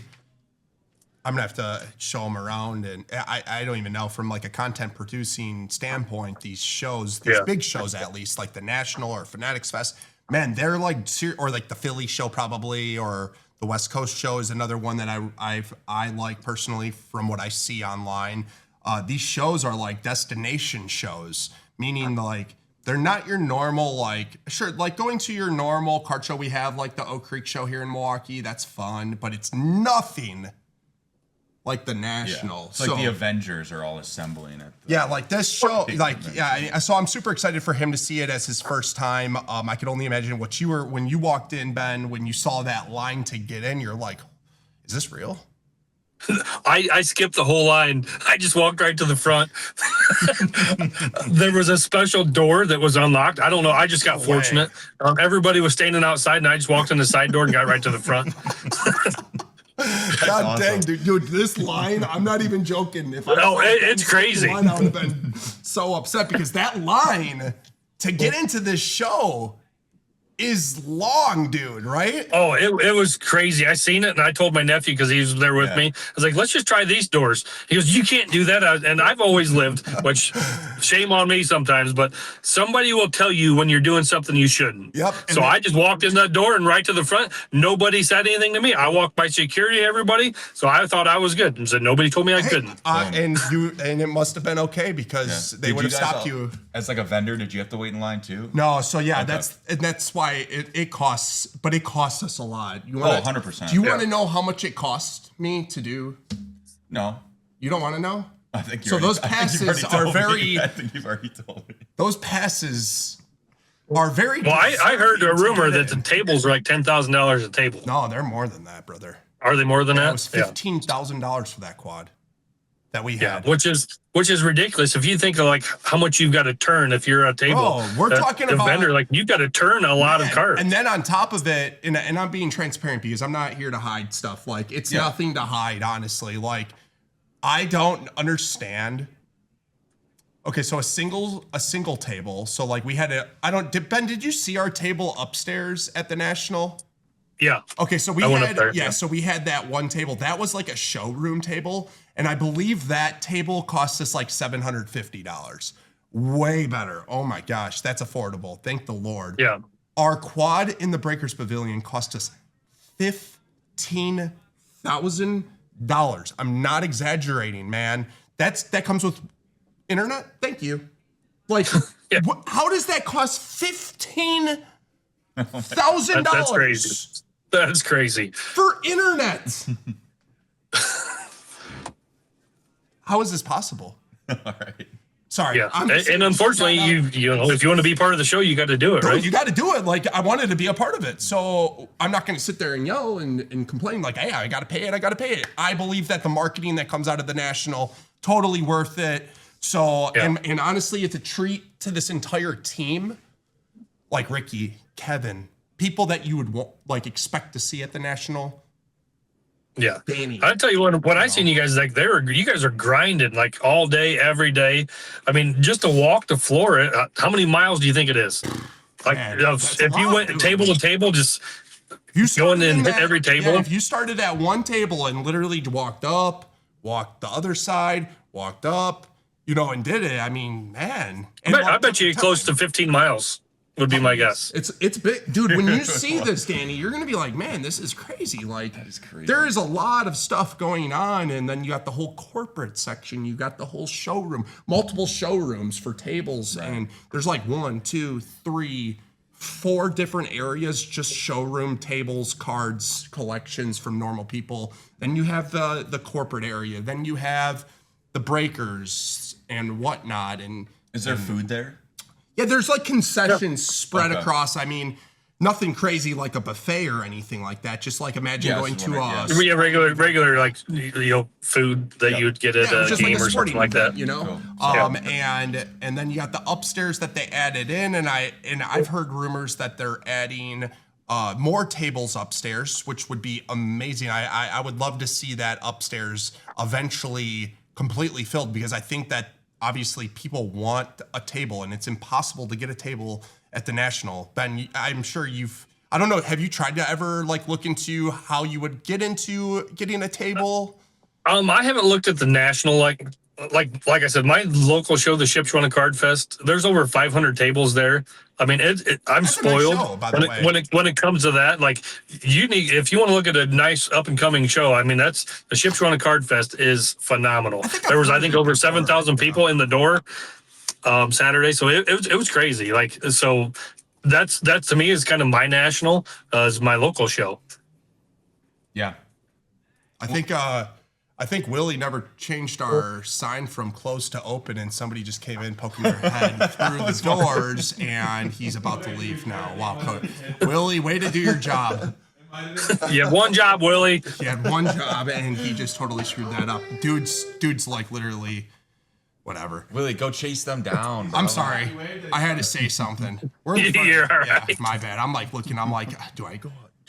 I'm gonna have to show him around, and I don't even know from like a content producing standpoint. These shows, big shows at least, like the National or Fanatics Fest, man, they're like, or like the Philly show probably, or the West Coast show is another one that I like personally from what I see online. These shows are like destination shows, meaning like. They're not your normal, like going to your normal card show we have, like the Oak Creek show here in Milwaukee. That's fun, but it's nothing like the National. Yeah. It's like the Avengers are all assembling it. Like this show, so I'm super excited for him to see it as his first time. I could only imagine what you were, when you walked in, Ben, when you saw that line to get in, you're like, is this real? I skipped the whole line. I just walked right to the front. There was a special door that was unlocked. I don't know. I just got fortunate. Everybody was standing outside, and I just walked in the side door and got right to the front. God awesome. dang, dude, this line, I'm not even joking. If it's crazy. Line, I would have been so upset because that line to get into this show is long, dude, right? Oh, it was crazy. I seen it, and I told my nephew because he was there with me. I was like, "Let's just try these doors." He goes, "You can't do that." And I've always lived, which shame on me sometimes, but somebody will tell you when you're doing something you shouldn't. Yep. So I just walked in that door and right to the front. Nobody said anything to me. I walked by security, everybody. So I thought I was good, and said nobody told me I couldn't. And it must have been okay because they would have stopped you. As like a vendor, did you have to wait in line too? No, so yeah, Okay. that's why it costs, but it costs us a lot. You Oh, 100%. Do you want to know how much it cost me to do? No. You don't want to know? I think So those passes are very. I think you've already told me. Those passes are very. Well, I heard a deserving to rumor get that the in. tables are like $10,000 a table. No, they're more than that, brother. Are they more than It that? was $15,000 for that quad that we had. Which is ridiculous. If you think of like how much you've got to turn if you're a table. Bro, we're talking the about- vendor, like you've got to turn a lot of cards. And then on top of it, and I'm being transparent because I'm not here to hide stuff. Like it's nothing to hide, honestly. Like I don't understand. Okay, so a single table. So like we had Ben, did you see our table upstairs at the National? Yeah. Okay, so we I went up had there. so we had that one table. That was like a showroom table, and I believe that table cost us like $750. Way better. Oh my gosh, that's affordable. Thank the Lord. Yeah. Our quad in the Breakers Pavilion cost us $15,000. I'm not exaggerating, man. That comes with internet. Thank you. Like, how does that cost $15,000? That's crazy. That's crazy. For internet. How is this possible? All right. Sorry. Yeah. I'm just- And unfortunately, you know, if you want to be part of the show, you got to do it, Dude, right? you got to do it. Like, I wanted to be a part of it. So I'm not going to sit there and yell and complain like, hey, I got to pay it. I got to pay it. I believe that the marketing that comes out of the National, totally worth it. So, and honestly, it's a treat to this entire team. Like Ricky, Kevin, people that you would like expect to see at the National. Yeah. Danny. I tell you what I seen you guys like you guys are grinding like all day, every day. I mean, just to walk the floor, how many miles do you think it is? Like Man, if you went dude. table to table, just You going in that, every table? Yeah, if you started at one table and literally walked up, walked the other side, walked up, you know, and did it, I mean, man. I bet you close to 15 miles would be my guess. It's big, dude. When you see this, Danny, you're gonna be like, man, this is crazy. Like, that is crazy. There is a lot of stuff going on, and then you got the whole corporate section. You got the whole showroom, multiple showrooms for tables, and there's like 1, 2, 3, 4 different areas, just showroom tables, cards, collections from normal people. Then you have the corporate area. Then you have the breakers and whatnot. And Is there food there? yeah, there's like concessions spread across. I mean, nothing crazy like a buffet or anything like that. Just like imagine going to Yeah, regular like food that you'd get at a just game like a or sporting something like event, that. you know. Cool. And then you got the upstairs that they added in, and I've heard rumors that they're adding more tables upstairs, which would be amazing. I would love to see that upstairs eventually completely filled, because I think that obviously people want a table, and it's impossible to get a table at the National. Ben, I'm sure I don't know, have you tried to ever like look into how you would get into getting a table? I haven't looked at the National like I said, my local show, the Shipshewana Card Fest. There's over 500 tables there. I mean, I'm That's a nice spoiled show, by the way. when it comes to that. Like, if you want to look at a nice up and coming show, I mean, that's the Shipshewana Card Fest is phenomenal. There was, I think, over 7,000 people in the door Saturday, so it was crazy. Like, so that's to me is kind of my national is my local show. Yeah. I think Willy never changed our sign from closed to open, and somebody just came in poking their head through the doors, and he's about to leave now. Wow, Willy, way to do your job. You have one job, Willy. He had one job, and he just totally screwed that up. Dude's like literally, whatever. Willy, go chase them down. Bro. I'm sorry. I had to say something. We're in the You're all yeah, right. my bad. I'm like looking. I'm like, do I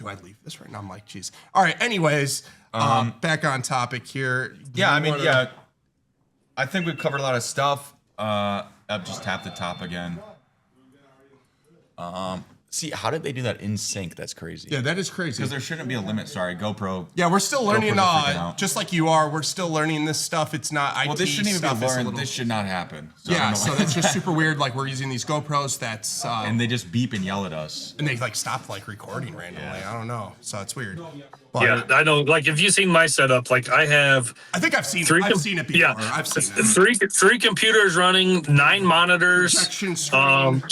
do I leave this right now? I'm like, geez. All right. Anyways, back on topic here. Yeah, I think we've covered a lot of stuff. I'll just tap the top again. See, how did they do that in sync? That's crazy. Yeah, that is crazy. Because there shouldn't be a limit. Sorry, GoPro. Yeah, we're still learning. Just like you are, we're still learning this stuff. It's not IT. Well, this shouldn't even be learned. Little... This should not happen. So yeah, so that's just super weird. Like we're using these GoPros. That's and they just beep and yell at us. And they like stopped like recording randomly. Yeah. I don't know. So it's weird. But, yeah, I know. Like if you've seen my setup, like I have. I think I've seen it before. Yeah, I've seen it. Three computers running, 9 monitors. Projection screen.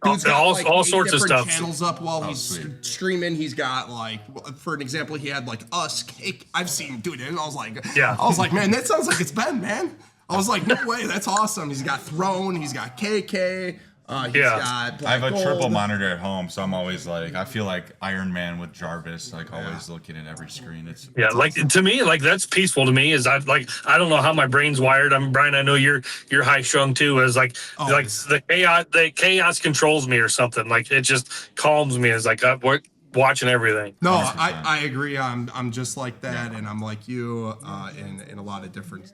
Dude's got all sorts of stuff. Channels up while he's streaming. He's got like, for an example, he had like us cake. I've seen, dude, and I was like, man, that sounds like it's Ben, man. I was like, no way, that's awesome. He's got Throne, he's got KK. Got I have a triple monitor at home, so I'm always like, I feel like Iron Man with Jarvis, like always looking at every screen. It's like to me, like that's peaceful to me. Is I don't know how my brain's wired. I'm Brian. I know you're high strung too. Is the chaos controls me or something. Like it just calms me. It's like we're watching everything. No, I agree. I'm just like that, and I'm like you in a lot of different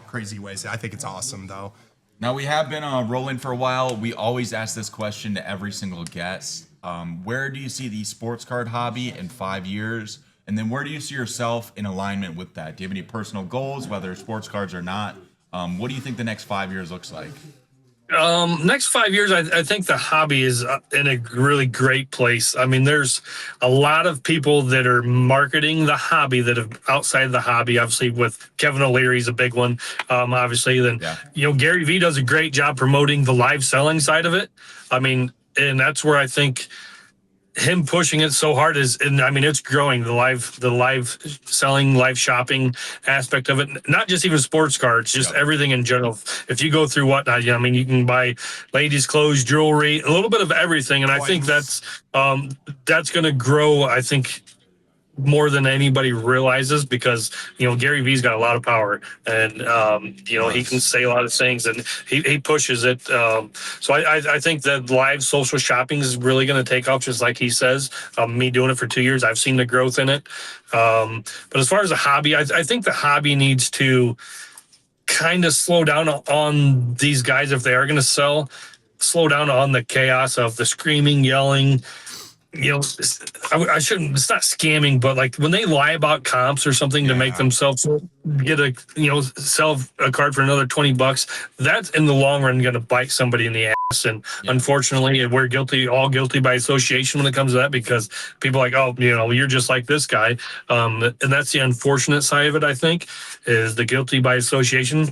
crazy ways. I think it's awesome though. Now, we have been rolling for a while. We always ask this question to every single guest. Where do you see the sports card hobby in 5 years? And then where do you see yourself in alignment with that? Do you have any personal goals, whether sports cards or not? What do you think the next 5 years looks like? Next 5 years, I think the hobby is in a really great place. I mean, there's a lot of people that are marketing the hobby that have outside the hobby. Obviously, with Kevin O'Leary's a big one. Obviously, then Gary Vee does a great job promoting the live selling side of it. I mean, and that's where I think him pushing it so hard it's growing, the live selling, live shopping aspect of it, not just even sports cards, just everything in general. If you go through whatnot, you can buy ladies' clothes, jewelry, a little bit of everything. And I think that's going to grow, I think, more than anybody realizes, because Gary Vee's got a lot of power, and he can say a lot of things, and he pushes it. So I think that live social shopping is really going to take off, just like he says. Me doing it for 2 years, I've seen the growth in it. But as far as a hobby, I think the hobby needs to kind of slow down on these guys if they are going to sell. Slow down on the chaos of the screaming, yelling. I shouldn't, it's not scamming, but like when they lie about comps or something to make themselves get sell a card for another $20, that's in the long run going to bite somebody in the ass. And unfortunately, we're all guilty by association when it comes to that, because people are like, oh, you're just like this guy. And that's the unfortunate side of it, I think, is the guilty by association.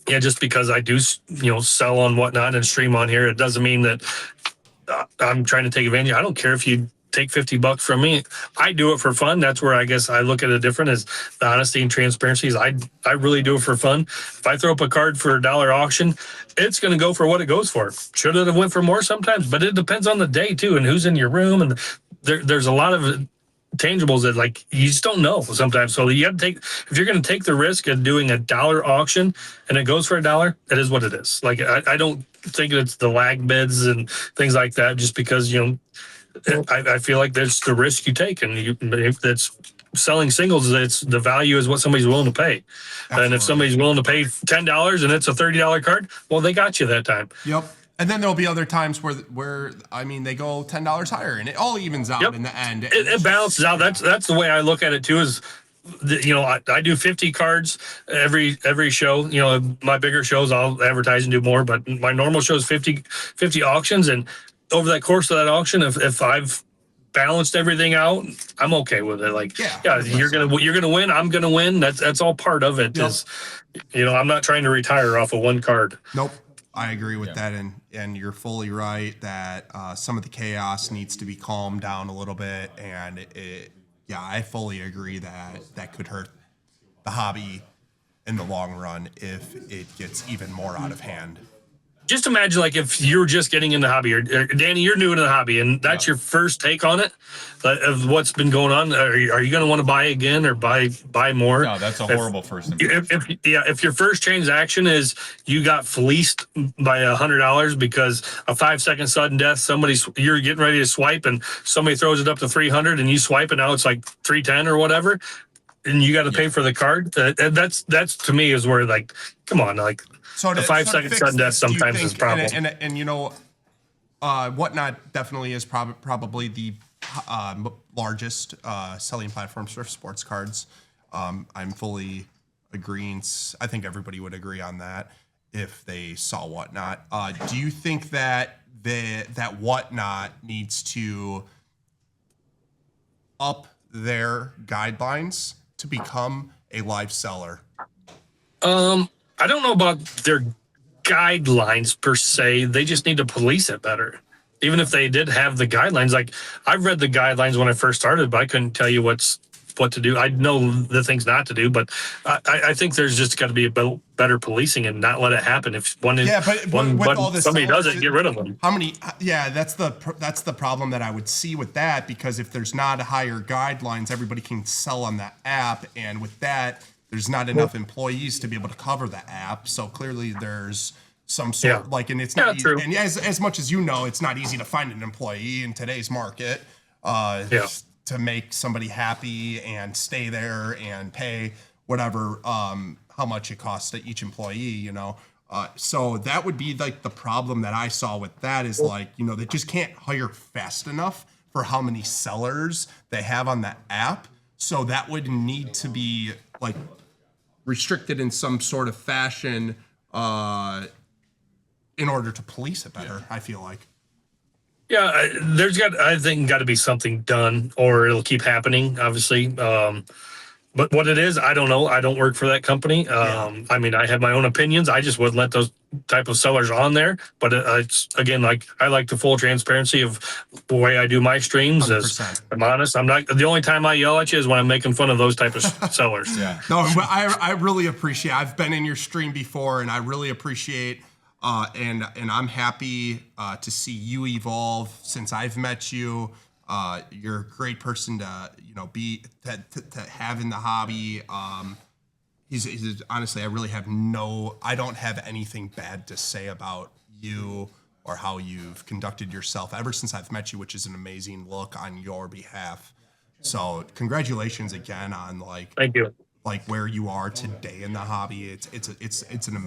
Yeah, just because I do, sell on whatnot and stream on here, it doesn't mean that I'm trying to take advantage. I don't care if you take $50 from me. I do it for fun. That's where I guess I look at it different, as the honesty and transparency is I really do it for fun. If I throw up a card for $1 auction, it's going to go for what it goes for. Should it have went for more sometimes, but it depends on the day too, and who's in your room. And there's a lot of tangibles that like you just don't know sometimes. So you have to if you're going to take the risk of doing $1 auction and it goes for $1, it is what it is. Like I don't think it's the lag bids and things like that, just because I feel like that's the risk you take, and if that's selling singles, it's the value is what somebody's willing to pay. Absolutely. And if somebody's willing to pay $10 and it's a $30 card, well, they got you that time. Yep. And then there'll be other times where they go $10 higher, and it all my out in the end. It balances out. That's the way I look at it too. Is I do 50 cards every show. My bigger shows I'll advertise and do more, but my normal show is 50 auctions, and over that course of that auction, if I've balanced everything out, I'm okay with it. Like, you're gonna win, I'm gonna win. That's all part of it. Yep. I'm not trying to retire off of one card. Nope. I agree with that, and you're fully right that some of the chaos needs to be calmed down a little bit, and I fully agree that could hurt the hobby in the long run if it gets even more out of hand. just imagine like if you're just getting into the hobby, or Danny, you're new into the hobby, and that's your first take on it of what's been going on. Are you going to want to buy again or buy more? No, that's a horrible first impression. If your first transaction is you got fleeced by $100 because a 5-second sudden death, you're getting ready to swipe and somebody throws it up to 300 and you swipe and now it's like 310 or whatever, and you got to pay for the card. That's to me is where like, come on, like. So the 5-second sudden death sometimes is a problem. And you know, Whatnot definitely is probably the largest selling platform for sports cards. I'm fully agreeing. I think everybody would agree on that if they saw Whatnot. Do you think that that Whatnot needs to up their guidelines to become a live seller? I don't know about their guidelines per se. They just need to police it better. Even if they did have the guidelines, like I've read the guidelines when I first started, but I couldn't tell you what to do. I know the things not to do, but I think there's just got to be a better policing and not let it happen. If somebody does it, get rid of them. How many? Yeah, that's the problem that I would see with that, because if there's not higher guidelines, everybody can sell on the app, and with that, there's not enough employees to be able to cover the app. So clearly there's some sort and it's not easy. True. And as much as you know, it's not easy to find an employee in today's market to make somebody happy and stay there and pay whatever, how much it costs to each employee, you know? So that would be like the problem that I saw with that is like, you know, they just can't hire fast enough for how many sellers they have on the app. So that would need to be like restricted in some sort of fashion in order to police it better, I feel like. Yeah, I think got to be something done or it'll keep happening, obviously. But what it is, I don't know. I don't work for that company. I mean, I have my own opinions. I just wouldn't let those type of sellers on there. But it's again, like I like the full transparency of the way I do my streams. 100%. As I'm honest, I'm not. The only time I yell at you is when I'm making fun of those type of sellers. Yeah. No, but I really appreciate. I've been in your stream before, and I really appreciate. And I'm happy to see you evolve since I've met you. You're a great person to to have in the hobby. He's honestly, I don't have anything bad to say about you or how you've conducted yourself ever since I've met you, which is an amazing look on your behalf. So congratulations again on thank you, where you are today in the hobby. It's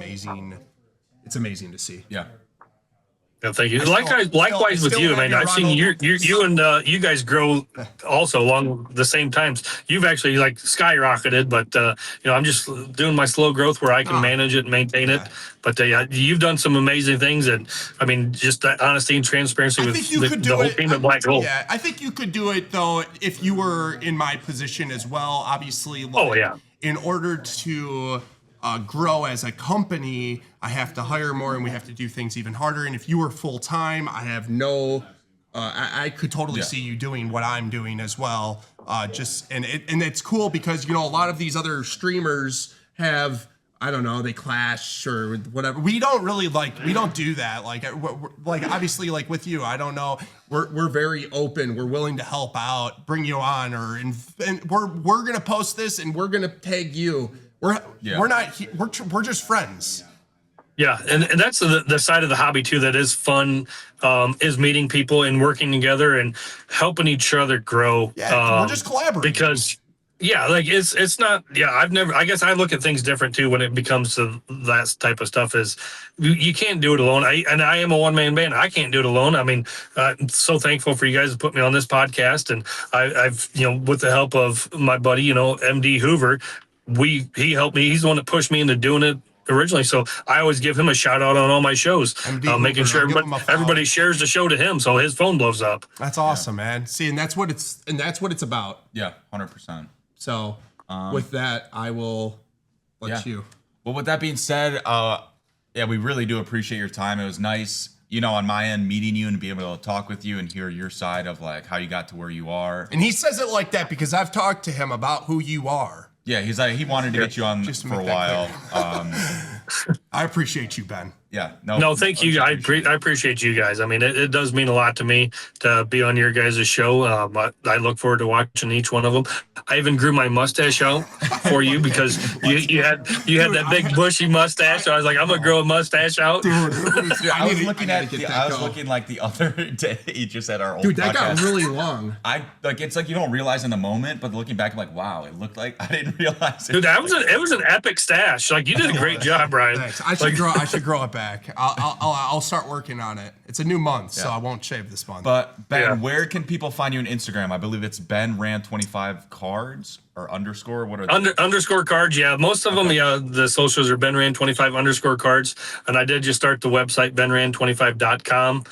amazing to see. Yeah. Yeah, thank you. Likewise with you. I mean, I've seen you and you guys grow also along the same times. You've actually skyrocketed, but I'm just doing my slow growth where I can manage it and maintain it. But you've done some amazing things, and I mean, just that honesty and transparency with the whole team at Black Gold. Yeah, I think you could do it though if you were in my position as well. Obviously, in order to grow as a company, I have to hire more and we have to do things even harder. And if you were full time, I have I could totally see you doing what I'm doing as well. And it's cool because a lot of these other streamers have, I don't know, they clash or whatever. We don't really we don't do that. Obviously with you, I don't know. We're very open. We're willing to help out, bring you on, and we're gonna post this and we're gonna tag you. We're not. We're just friends. Yeah, and that's the side of the hobby too that is fun, is meeting people and working together and helping each other grow. Yeah, we're just collaborating. Because it's not. Yeah, I guess I look at things different too when it becomes to that type of stuff. Is you can't do it alone. I am a one-man band. I can't do it alone. I mean, I'm so thankful for you guys to put me on this podcast, and I've with the help of my buddy, MD Hoover. He helped me. He's the one that pushed me into doing it originally. So I always give him a shout out on all my shows, making sure everybody shares the show to him so his phone blows up. That's awesome, man. See, and that's what it's about. Yeah, 100%. So with that, I will let you. Well, with that being said, we really do appreciate your time. It was nice, on my end, meeting you and being able to talk with you and hear your side of how you got to where you are. And he says it like that because I've talked to him about who you are. Yeah, he's he wanted to get you on for a while. I appreciate you, Ben. Yeah. No, thank you. I appreciate you guys. I mean, it does mean a lot to me to be on your guys' show. But I look forward to watching each one of them. I even grew my mustache out for you because you had that big bushy mustache. So I was like, I'm gonna grow a mustache out. Dude, I was looking like the other day just at our old Dude, that podcast. got really long. It's like you don't realize in the moment, but looking back, I'm like, wow, it looked like I didn't realize it. Dude, it was an epic stash. Like, you did a great job, Brian. Thanks. I should grow it back. I'll start working on it. It's a new month, so I won't shave this month. But Ben, where can people find you on Instagram? I believe it's BenRan25 cards or underscore. What are they? Underscore cards? Yeah, most of them. Yeah, the socials are BenRan25 underscore cards, and I did just start the website BenRan25.com.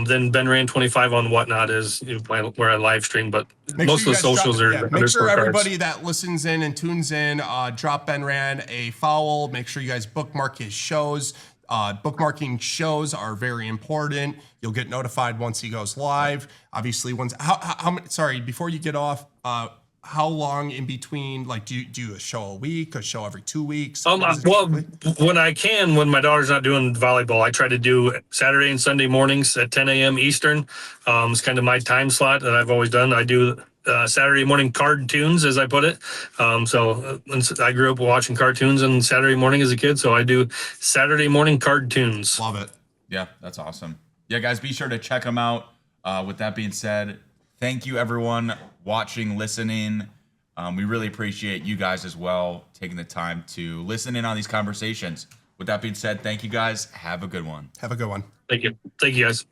Then BenRan25 on Whatnot is where I live stream, but most of the socials are underscore make sure everybody cards. that listens in and tunes in, drop Ben Ran a follow. Make sure you guys bookmark his shows. Bookmarking shows are very important. You'll get notified once he goes live. Obviously, sorry, before you get off, how long in between? Like, do you do a show a week, a show every 2 weeks? Well, when I can, when my daughter's not doing volleyball, I try to do Saturday and Sunday mornings at 10 a.m. Eastern. It's kind of my time slot that I've always done. I do Saturday morning cartoons, as I put it. So I grew up watching cartoons on Saturday morning as a kid, so I do Saturday morning cartoons. Love it. Yeah, that's awesome. Yeah, guys, be sure to check them out. With that being said, thank you, everyone watching, listening. We really appreciate you guys as well taking the time to listen in on these conversations. With that being said, thank you guys. Have a good one. Have a good one. Thank you. Thank you, guys.